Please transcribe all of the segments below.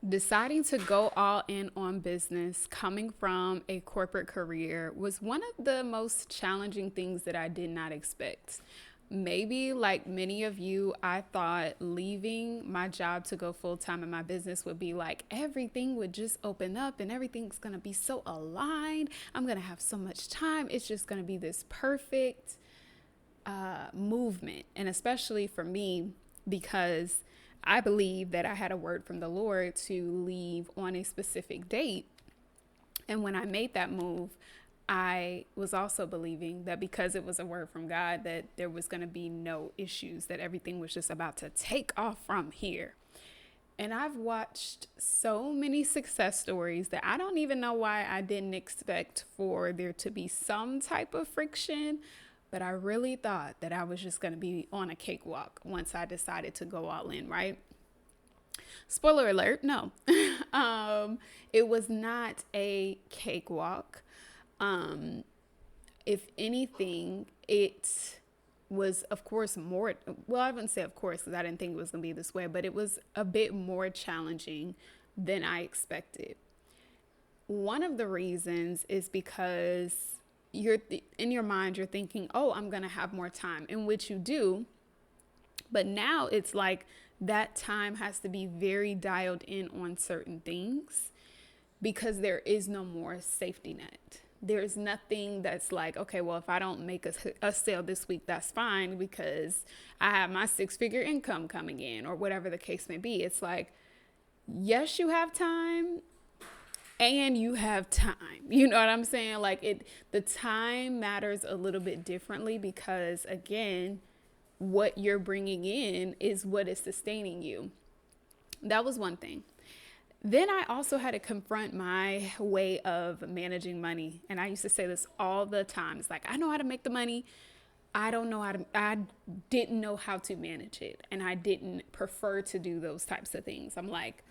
Deciding to go all in on business coming from a corporate career was one of the most challenging things that I did not expect. Maybe like many of you, I thought leaving my job to go full time in my business would be like everything would just open up and everything's going to be so aligned. I'm going to have so much time. It's just going to be this perfect movement. And especially for me, because I believe that I had a word from the Lord to leave on a specific date. And when I made that move, I was also believing that because it was a word from God, that there was going to be no issues, that everything was just about to take off from here. And I've watched so many success stories that I don't even know why I didn't expect for there to be some type of friction. But I really thought that I was just going to be on a cakewalk once I decided to go all in, right? Spoiler alert, no. It was not a cakewalk. Um, if anything, it was, of course, more, well, I wouldn't say of course, because I didn't think it was going to be this way, but it was a bit more challenging than I expected. One of the reasons is because in your mind, you're thinking, oh, I'm going to have more time, in which you do. But now it's like that time has to be very dialed in on certain things because there is no more safety net. There's nothing that's like, okay, well, if I don't make a sale this week, that's fine because I have my 6-figure income coming in or whatever the case may be. It's like, yes, you have time and you have time. You know what I'm saying? Like the time matters a little bit differently because again, what you're bringing in is what is sustaining you. That was one thing. Then I also had to confront my way of managing money. And I used to say this all the time. It's like, I know how to make the money. I didn't know how to manage it. And I didn't prefer to do those types of things. I'm like,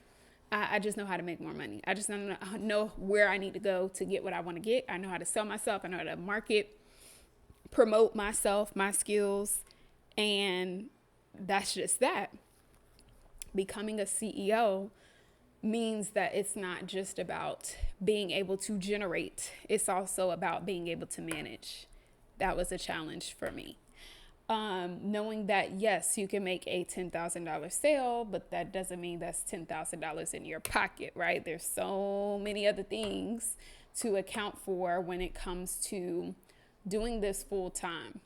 I just know how to make more money. I just know where I need to go to get what I want to get. I know how to sell myself. I know how to market, promote myself, my skills. And that's just that. Becoming a CEO means that it's not just about being able to generate, it's also about being able to manage. That was a challenge for me. Knowing that, yes, you can make a $10,000 sale, but that doesn't mean that's $10,000 in your pocket, right? There's so many other things to account for when it comes to doing this full time.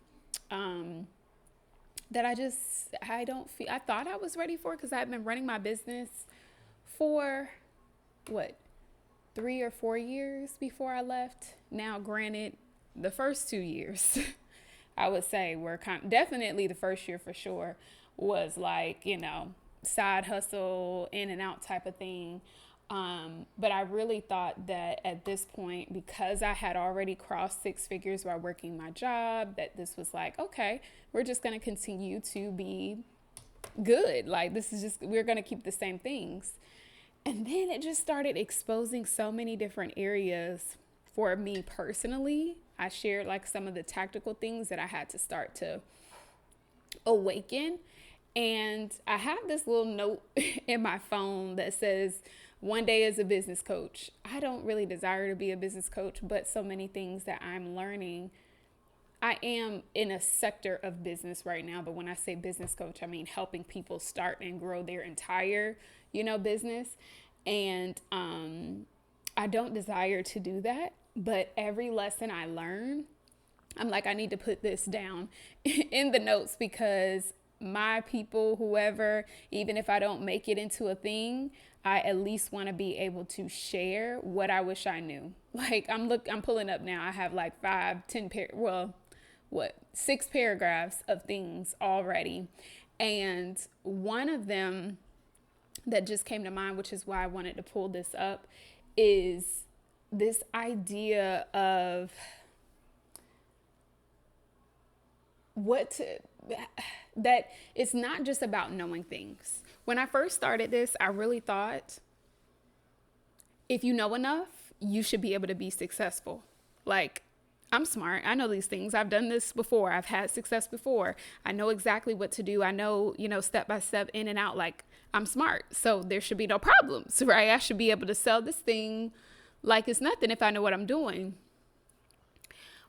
That I don't feel, I thought I was ready for because I had been running my business for what, 3 or 4 years before I left. Now, granted, the first 2 years, I would say were definitely the first year for sure was like, side hustle, in and out type of thing. But I really thought that at this point, because I had already crossed 6 figures while working my job, that this was like, okay, we're just going to continue to be good. Like, we're going to keep the same things. And then it just started exposing so many different areas for me personally. I shared like some of the tactical things that I had to start to awaken. And I have this little note in my phone that says, one day as a business coach. I don't really desire to be a business coach, but so many things that I'm learning. I am in a sector of business right now, but when I say business coach, I mean helping people start and grow their entire, business. And I don't desire to do that, but every lesson I learn, I'm like, I need to put this down in the notes because my people, whoever, even if I don't make it into a thing, I at least want to be able to share what I wish I knew. Like I'm pulling up now. I have like 6 paragraphs of things already. And one of them that just came to mind, which is why I wanted to pull this up, is this idea of that it's not just about knowing things. When I first started this, I really thought if you know enough, you should be able to be successful. Like, I'm smart. I know these things. I've done this before. I've had success before. I know exactly what to do. I know, step by step, in and out. Like, I'm smart. So there should be no problems, right? I should be able to sell this thing like it's nothing if I know what I'm doing.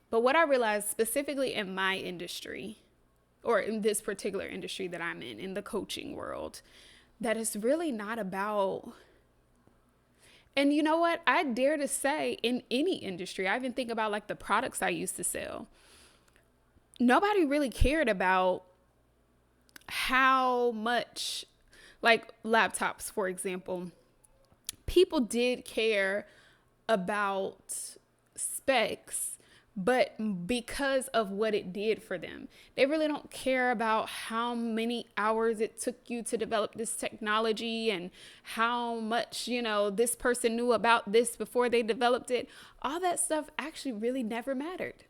But what I realized specifically in my industry, or in this particular industry that I'm in the coaching world, that it's really not about, and you know what? I dare to say in any industry, I even think about like the products I used to sell. Nobody really cared about how much, like laptops, for example. People did care about specs, but because of what it did for them, they really don't care about how many hours it took you to develop this technology and how much, this person knew about this before they developed it. All that stuff actually really never mattered.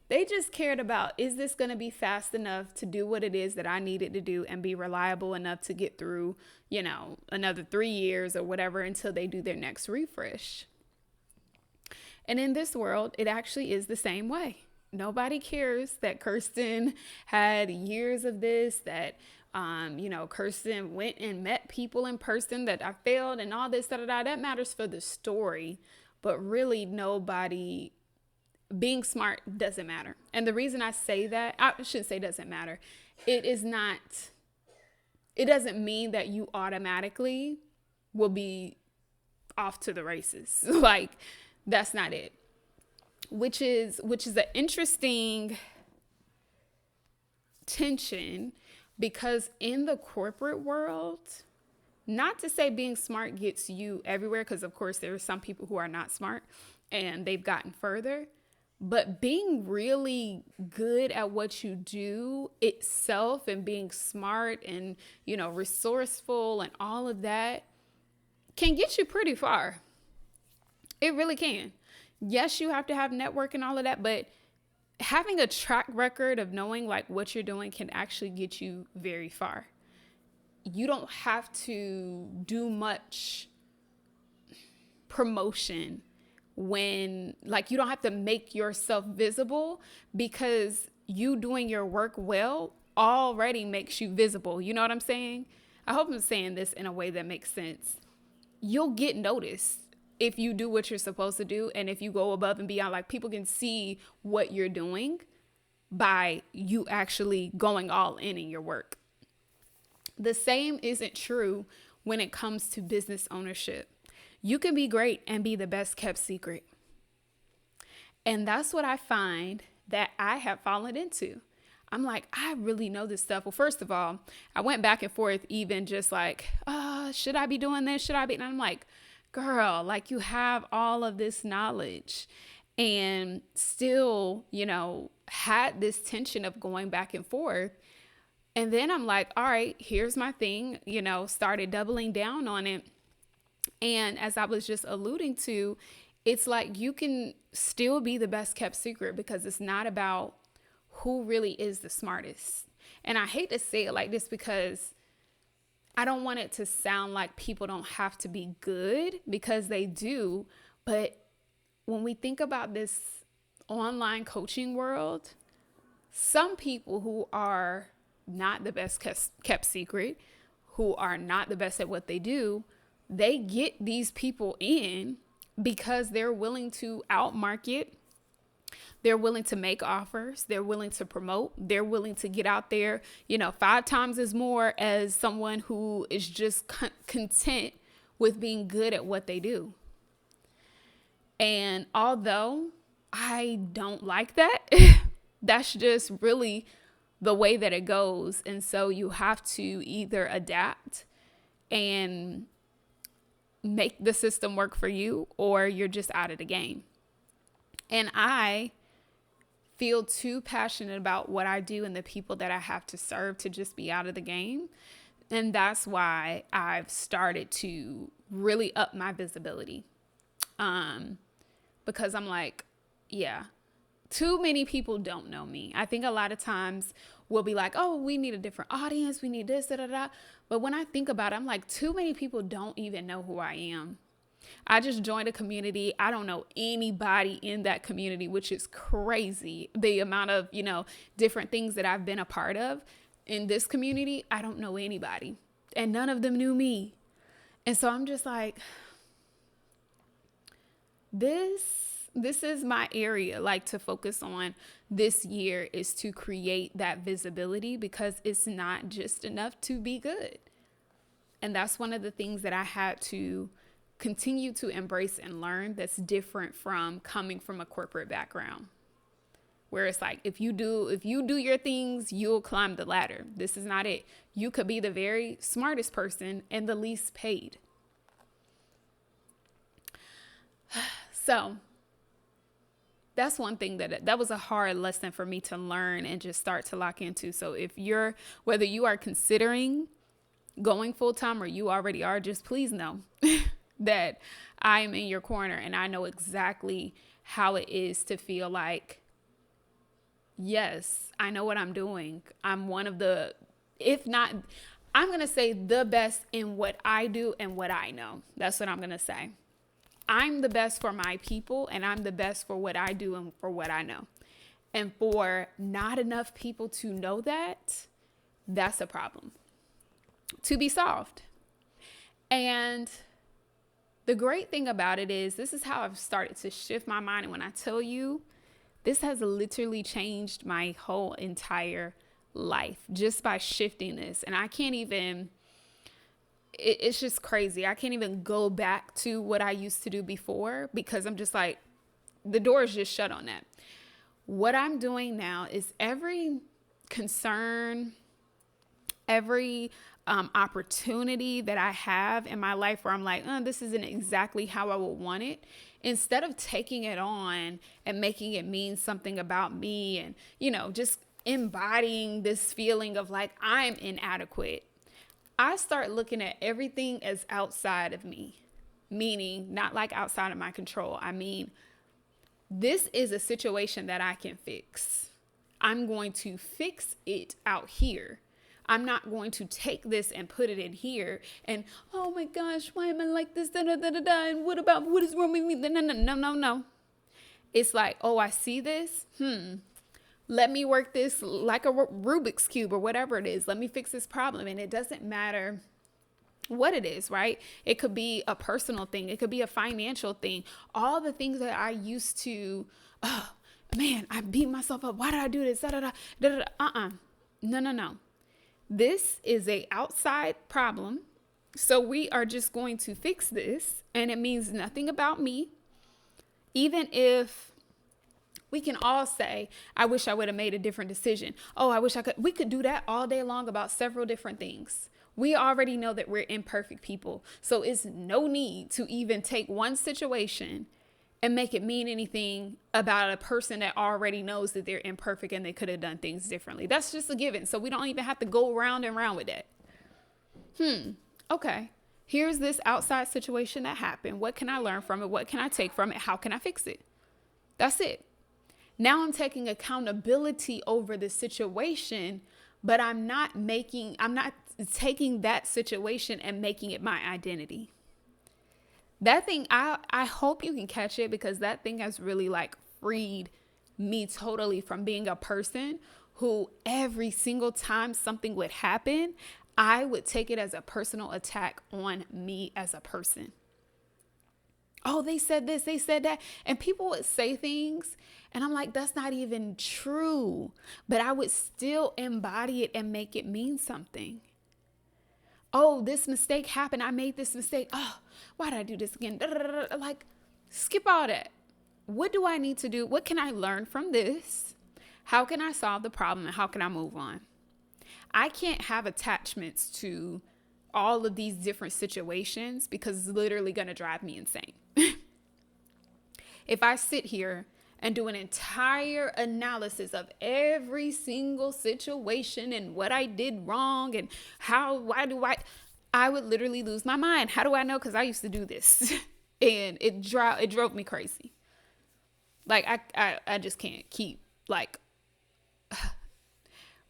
They just cared about, is this going to be fast enough to do what it is that I needed to do and be reliable enough to get through, another 3 years or whatever until they do their next refresh. And in this world, it actually is the same way. Nobody cares that Kirsten had years of this, that, Kirsten went and met people in person, that I failed and all this, that matters for the story. But really nobody, being smart doesn't matter. And the reason I say that, I shouldn't say doesn't matter. It doesn't mean that you automatically will be off to the races. Like, that's not it. Which is an interesting tension, because in the corporate world, not to say being smart gets you everywhere, because of course there are some people who are not smart and they've gotten further, but being really good at what you do itself and being smart and, resourceful and all of that can get you pretty far. It really can. Yes, you have to have network and all of that, but having a track record of knowing like what you're doing can actually get you very far. You don't have to do much promotion when, like, you don't have to make yourself visible, because you doing your work well already makes you visible. You know what I'm saying? I hope I'm saying this in a way that makes sense. You'll get noticed if you do what you're supposed to do, and if you go above and beyond. Like, people can see what you're doing by you actually going all in your work. The same isn't true when it comes to business ownership. You can be great and be the best kept secret. And that's what I find that I have fallen into. I'm like, I really know this stuff. Well, first of all, I went back and forth, even just like, should I be doing this? Should I be? And I'm like, girl, like, you have all of this knowledge and still, had this tension of going back and forth. And then I'm like, all right, here's my thing, started doubling down on it. And as I was just alluding to, it's like you can still be the best kept secret, because it's not about who really is the smartest. And I hate to say it like this, because I don't want it to sound like people don't have to be good, because they do. But when we think about this online coaching world, some people who are not the best kept secret, who are not the best at what they do, they get these people in because they're willing to outmarket. They're willing to make offers. They're willing to promote. They're willing to get out there, 5 times as more as someone who is just content with being good at what they do. And although I don't like that, that's just really the way that it goes. And so you have to either adapt and make the system work for you, or you're just out of the game. And I feel too passionate about what I do and the people that I have to serve to just be out of the game. And that's why I've started to really up my visibility. Because I'm like, yeah, too many people don't know me. I think a lot of times we'll be like, oh, we need a different audience. We need this, da, da, da. But when I think about it, I'm like, too many people don't even know who I am. I just joined a community. I don't know anybody in that community, which is crazy. The amount of, different things that I've been a part of in this community, I don't know anybody. And none of them knew me. And so I'm just like, this is my area, like, to focus on this year, is to create that visibility, because it's not just enough to be good. And that's one of the things that I had to continue to embrace and learn, that's different from coming from a corporate background, where it's like, if you do your things, you'll climb the ladder. This is not it. You could be the very smartest person and the least paid. So that's one thing that was a hard lesson for me to learn and just start to lock into. So whether you are considering going full time or you already are, just please know that I am in your corner, and I know exactly how it is to feel like, yes, I know what I'm doing. I'm one of the, if not, I'm going to say the best in what I do and what I know. That's what I'm going to say. I'm the best for my people, and I'm the best for what I do and for what I know. And for not enough people to know that, that's a problem to be solved. And the great thing about it is, this is how I've started to shift my mind. And when I tell you, this has literally changed my whole entire life just by shifting this. And I can't even, it's just crazy. I can't even go back to what I used to do before, because I'm just like, the door is just shut on that. What I'm doing now is every concern, every opportunity that I have in my life where I'm like, this isn't exactly how I would want it. Instead of taking it on and making it mean something about me and, just embodying this feeling of like I'm inadequate, I start looking at everything as outside of me, meaning not like outside of my control. I mean, this is a situation that I can fix. I'm going to fix it out here. I'm not going to take this and put it in here and, oh my gosh, why am I like this? Da, da, da, da, da, and what is wrong with me? No. It's like, oh, I see this. Let me work this like a Rubik's Cube or whatever it is. Let me fix this problem. And it doesn't matter what it is, right? It could be a personal thing. It could be a financial thing. All the things that I used to, oh man, I beat myself up. Why did I do this? Da, da, da, da, da. No. This is a outside problem. So we are just going to fix this. And it means nothing about me. Even if we can all say, I wish I would have made a different decision. Oh, I wish I could. We could do that all day long about several different things. We already know that we're imperfect people. So it's no need to even take one situation and make it mean anything about a person that already knows that they're imperfect and they could have done things differently. That's just a given. So we don't even have to go round and round with that. Okay. Here's this outside situation that happened. What can I learn from it? What can I take from it? How can I fix it? That's it. Now I'm taking accountability over the situation, but I'm not taking that situation and making it my identity. That thing, I hope you can catch it, because that thing has really like freed me totally from being a person who every single time something would happen, I would take it as a personal attack on me as a person. Oh, they said this, they said that. And people would say things and I'm like, that's not even true. But I would still embody it and make it mean something. Oh, this mistake happened. I made this mistake. Oh, why did I do this again? Like, skip all that. What do I need to do? What can I learn from this? How can I solve the problem? And how can I move on? I can't have attachments to all of these different situations, because it's literally going to drive me insane. If I sit here and do an entire analysis of every single situation and what I did wrong and I would literally lose my mind. How do I know? Because I used to do this and it drove me crazy. Like I just can't keep like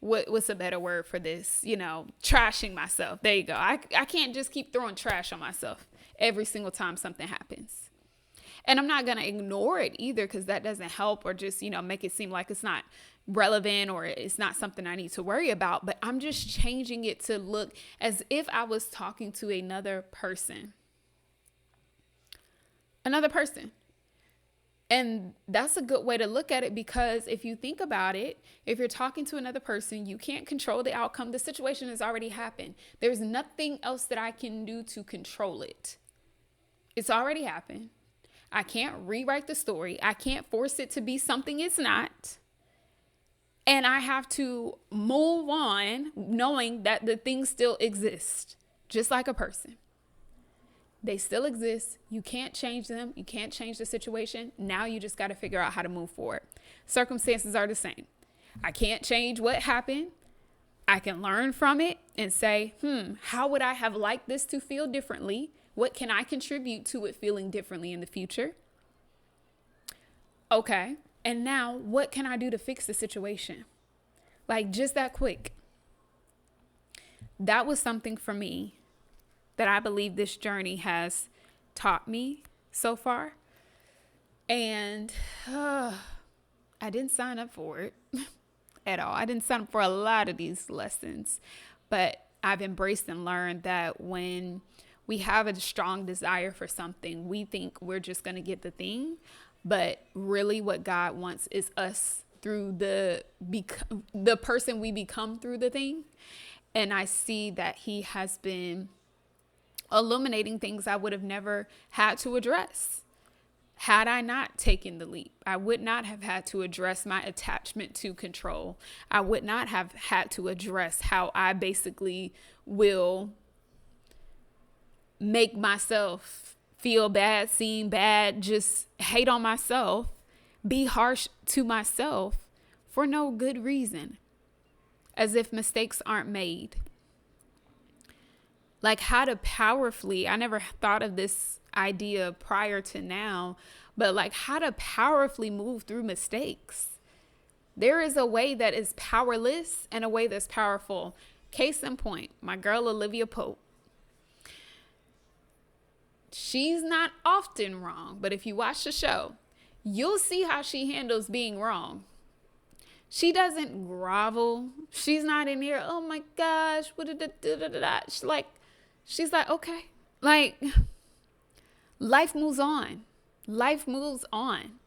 what's a better word for this? Trashing myself. There you go. I can't just keep throwing trash on myself every single time something happens. And I'm not going to ignore it either, because that doesn't help, or just, make it seem like it's not relevant or it's not something I need to worry about. But I'm just changing it to look as if I was talking to another person. Another person. And that's a good way to look at it, because if you think about it, if you're talking to another person, you can't control the outcome. The situation has already happened. There's nothing else that I can do to control it. It's already happened. I can't rewrite the story. I can't force it to be something it's not. And I have to move on knowing that the things still exist, just like a person. They still exist. You can't change them. You can't change the situation. Now you just got to figure out how to move forward. Circumstances are the same. I can't change what happened. I can learn from it and say, how would I have liked this to feel differently? What can I contribute to it feeling differently in the future? Okay. And now what can I do to fix the situation? Like, just that quick. That was something for me that I believe this journey has taught me so far. And I didn't sign up for it at all. I didn't sign up for a lot of these lessons, but I've embraced and learned that when we have a strong desire for something, we think we're just going to get the thing. But really what God wants is us through the person we become through the thing. And I see that he has been illuminating things I would have never had to address had I not taken the leap. I would not have had to address my attachment to control. I would not have had to address how I basically will make myself feel bad, seem bad, just hate on myself, be harsh to myself for no good reason, as if mistakes aren't made. Like, how to powerfully, I never thought of this idea prior to now, but like how to powerfully move through mistakes. There is a way that is powerless and a way that's powerful. Case in point, my girl Olivia Pope. She's not often wrong, but if you watch the show, you'll see how she handles being wrong. She doesn't grovel. She's not in here, oh my gosh, she's like, okay. Like, life moves on. Life moves on.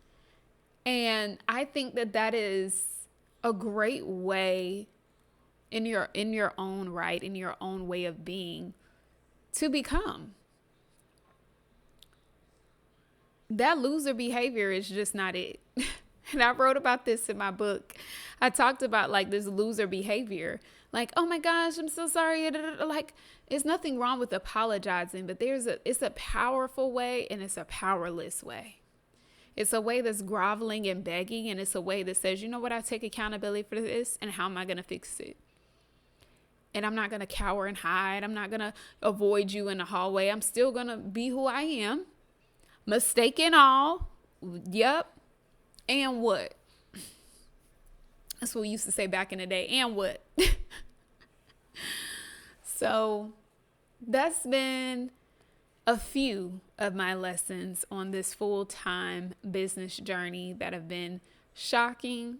And I think that is a great way in your own right, in your own way of being, to become. That loser behavior is just not it. And I wrote about this in my book. I talked about like this loser behavior. Like, oh my gosh, I'm so sorry. Like, there's nothing wrong with apologizing, but it's a powerful way and it's a powerless way. It's a way that's groveling and begging, and it's a way that says, you know what, I take accountability for this, and how am I going to fix it? And I'm not going to cower and hide. I'm not going to avoid you in the hallway. I'm still going to be who I am. Mistake and all. Yep. And what? That's what we used to say back in the day. And what? So that's been a few of my lessons on this full-time business journey that have been shocking.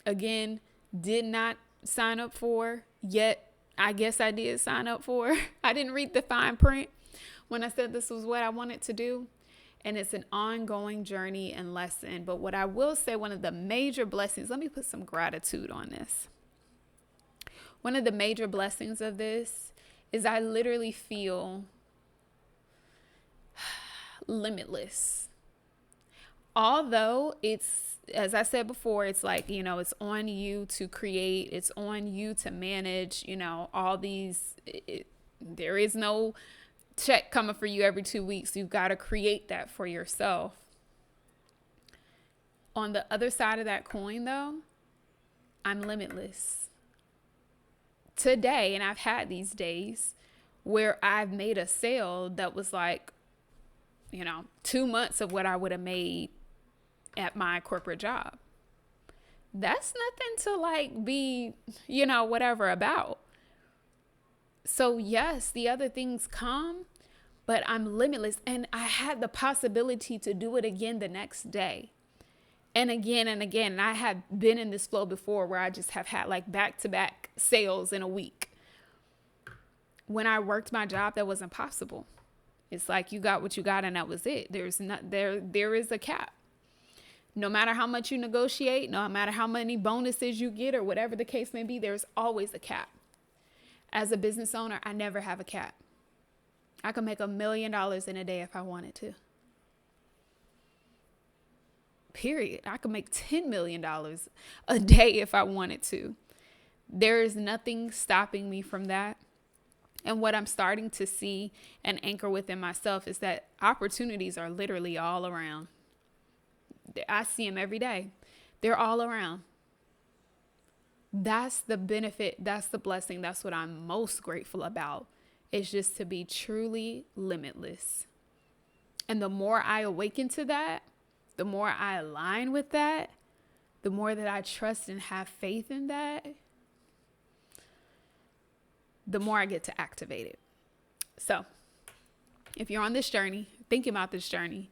Again, did not sign up for, yet I guess I did sign up for. I didn't read the fine print when I said this was what I wanted to do. And it's an ongoing journey and lesson. But what I will say, one of the major blessings, let me put some gratitude on this. One of the major blessings of this is I literally feel limitless. Although it's, as I said before, it's like, it's on you to create, it's on you to manage, all these, there is no check coming for you every 2 weeks. You've got to create that for yourself. On the other side of that coin, though, I'm limitless. Today, and I've had these days where I've made a sale that was like, 2 months of what I would have made at my corporate job. That's nothing to like be, whatever about. So yes, the other things come, but I'm limitless. And I had the possibility to do it again the next day. And again and again. And I have been in this flow before where I just have had like back-to-back sales in a week. When I worked my job, that wasn't possible. It's like you got what you got and that was it. There is a cap. No matter how much you negotiate, no matter how many bonuses you get or whatever the case may be, there's always a cap. As a business owner, I never have a cap. I could make $1 million in a day if I wanted to. Period. I could make $10 million a day if I wanted to. There is nothing stopping me from that. And what I'm starting to see and anchor within myself is that opportunities are literally all around. I see them every day. They're all around. That's the benefit. That's the blessing. That's what I'm most grateful about. It's just to be truly limitless. And the more I awaken to that, the more I align with that, the more that I trust and have faith in that, the more I get to activate it. So if you're on this journey, thinking about this journey,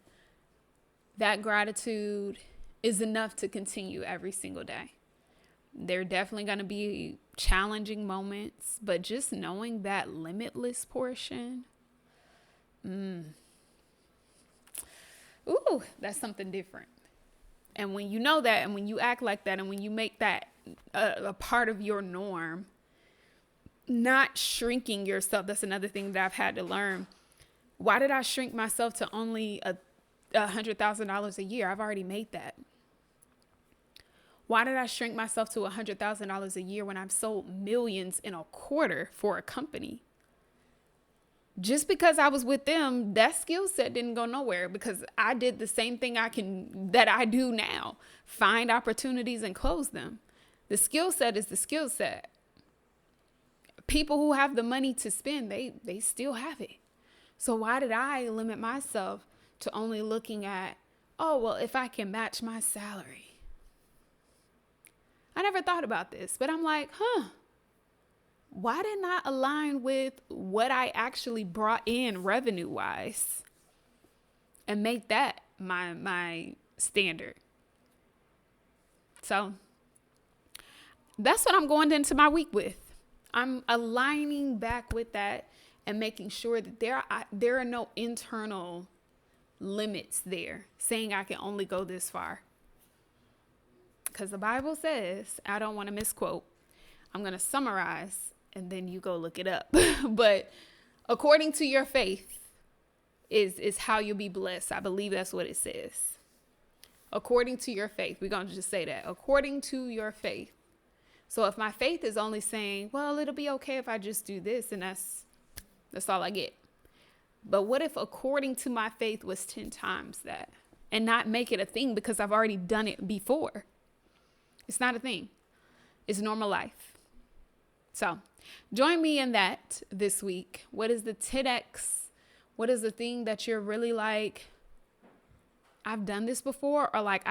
that gratitude is enough to continue every single day. There are definitely going to be challenging moments, but just knowing that limitless portion, that's something different. And when you know that, and when you act like that, and when you make that a part of your norm, not shrinking yourself. That's another thing that I've had to learn. Why did I shrink myself to only $100,000 a year? I've already made that. Why did I shrink myself to $100,000 a year when I've sold millions in a quarter for a company? Just because I was with them, that skill set didn't go nowhere, because I did the same thing that I do now. Find opportunities and close them. The skill set is the skill set. People who have the money to spend, they still have it. So why did I limit myself to only looking at, if I can match my salary? I never thought about this, but I'm like, why didn't I align with what I actually brought in revenue wise and make that my standard? So that's what I'm going into my week with. I'm aligning back with that and making sure that there are no internal limits there saying I can only go this far. Because the Bible says, I don't want to misquote. I'm going to summarize and then you go look it up. But according to your faith is how you'll be blessed. I believe that's what it says. According to your faith. We're going to just say that. According to your faith. So if my faith is only saying, well, it'll be okay if I just do this, and that's all I get. But what if according to my faith was 10 times that, and not make it a thing because I've already done it before? It's not a thing. It's normal life. So join me in that this week. What is the 10X? What is the thing that you're really like, I've done this before, or like,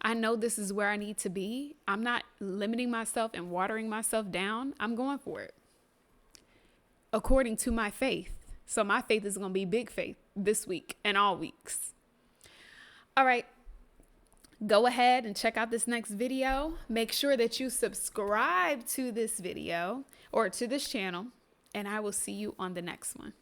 I know this is where I need to be. I'm not limiting myself and watering myself down. I'm going for it according to my faith. So my faith is going to be big faith this week and all weeks. All right. Go ahead and check out this next video. Make sure that you subscribe to this video or to this channel, and I will see you on the next one.